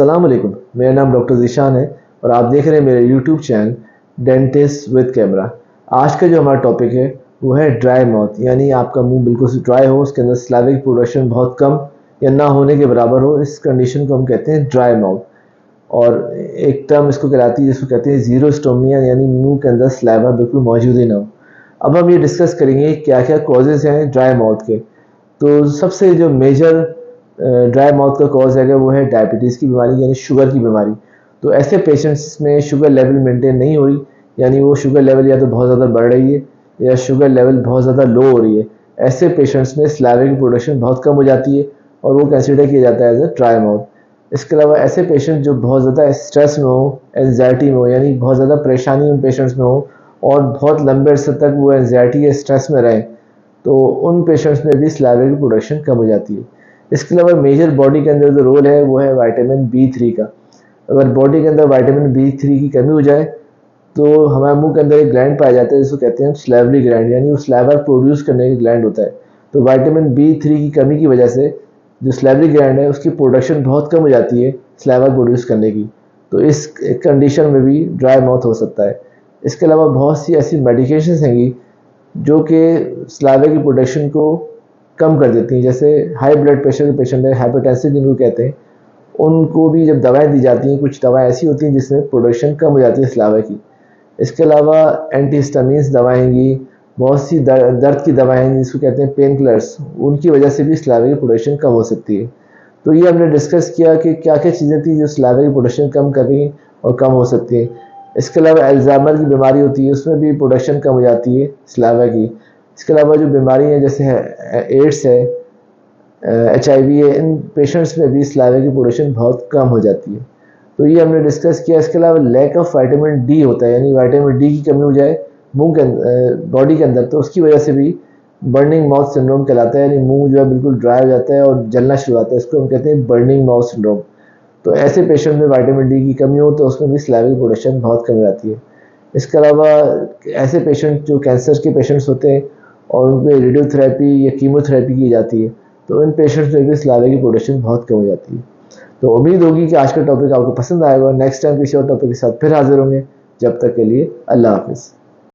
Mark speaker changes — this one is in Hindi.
Speaker 1: अस्सलाम वालेकुम। मेरा नाम डॉक्टर ज़ीशान है और आप देख रहे हैं मेरे YouTube channel dentist with camera. आज का जो हमारा टॉपिक है वो है ड्राई माउथ, यानी आपका मुंह बिल्कुल ड्राई हो, उसके अंदर स्लाइविक प्रोडक्शन बहुत कम या ना होने के बराबर हो। इस कंडीशन को हम कहते हैं ड्राई माउथ। और एक टर्म इसको कहलाती है जिसको कहते हैं ज़ीरो स्टोमिया, यानी मुंह के अंदर स्लाइवा बिल्कुल मौजूद ही ना हो। अब हम ये डिस्कस करेंगे क्या क्या कॉजेज़ हैं ड्राई माउथ के। तो सबसे जो मेजर ड्राई माउथ का कॉज है वो है डायबिटीज़ की बीमारी, यानी शुगर की बीमारी। तो ऐसे पेशेंट्स में शुगर लेवल मेंटेन नहीं हो रही, यानी वो शुगर लेवल या तो बहुत ज़्यादा बढ़ रही है या शुगर लेवल बहुत ज़्यादा लो हो रही है। ऐसे पेशेंट्स में स्लाइवा की प्रोडक्शन बहुत कम हो जाती है और वो कंसिडर किया जाता है एज अ ड्राई माउथ। इसके अलावा ऐसे पेशेंट जो बहुत ज़्यादा स्ट्रेस में हो, एनजाइटी में हो, यानी बहुत ज़्यादा परेशानी उन पेशेंट्स में हो और बहुत लंबे अरसे तक वो एनजाइटी या स्ट्रेस में रहें, तो उन पेशेंट्स में भी स्लाइवा की प्रोडक्शन कम हो जाती है। इसके अलावा मेजर बॉडी के अंदर जो रोल है वो है विटामिन B3 का। अगर बॉडी के अंदर विटामिन B3 की कमी हो जाए तो हमारे मुंह के अंदर एक ग्लैंड पाया जाता है जिसको कहते हैं स्लाइवरी ग्लैंड, यानी वो स्लाइवा प्रोड्यूस करने की ग्लैंड होता है। तो विटामिन B3 की कमी की वजह से जो स्लाइवरी ग्लैंड है उसकी प्रोडक्शन बहुत कम हो जाती है स्लाइवा प्रोड्यूस करने की। तो इस कंडीशन में भी ड्राई माउथ हो सकता है। इसके अलावा बहुत सी ऐसी मेडिकेशंस हैं जो कि स्लाइवा की प्रोडक्शन को कम कर देती हैं। जैसे हाई ब्लड प्रेशर के पेशेंट है, हाइपरटेंसिव जिनको कहते हैं, उनको भी जब दवाएं दी जाती हैं, कुछ दवाएं ऐसी होती हैं जिसमें प्रोडक्शन कम हो जाती है स्लाइवा की। इसके अलावा एंटीहिस्टामिन्स दवाएं हैं, बहुत सी दर्द की दवाएं हैं जिसको कहते हैं पेन किलर्स, उनकी वजह से भी स्लाइवा की प्रोडक्शन कम हो सकती है। तो ये हमने डिस्कस किया कि क्या क्या चीज़ें थी जो स्लाइवा की प्रोडक्शन कम कर रही और कम हो सकती हैं। इसके अलावा अल्जाइमर की बीमारी होती है, उसमें भी प्रोडक्शन कम हो जाती है स्लाइवा की। इसके अलावा जो बीमारी है जैसे एड्स है, HIV है, इन पेशेंट्स में भी स्लाइवा की प्रोडक्शन बहुत कम हो जाती है। तो ये हमने डिस्कस किया। इसके अलावा लैक ऑफ विटामिन D होता है, यानी विटामिन D की कमी हो जाए मुंह के बॉडी के अंदर, तो उसकी वजह से भी बर्निंग माउथ सिंड्रोम कहलाता है, यानी मुंह जो है बिल्कुल ड्राई हो जाता है और जलना शुरू होता है। इसको हम कहते हैं बर्निंग माउथ सिंड्रोम। तो ऐसे पेशेंट में विटामिन D की कमी हो तो उसमें भी स्लाइवा की प्रोडक्शन बहुत कम हो जाती है। इसके अलावा ऐसे पेशेंट जो कैंसर के पेशेंट्स होते हैं और उन पर रेडियोथेरेपी या कीमोथेरेपी की जाती है, तो इन पेशेंट्स में भी स्लाइवा की प्रोडक्शन बहुत कम हो जाती है। तो उम्मीद होगी कि आज का टॉपिक आपको पसंद आएगा। नेक्स्ट टाइम किसी और टॉपिक के साथ फिर हाजिर होंगे। जब तक के लिए अल्लाह हाफिज़।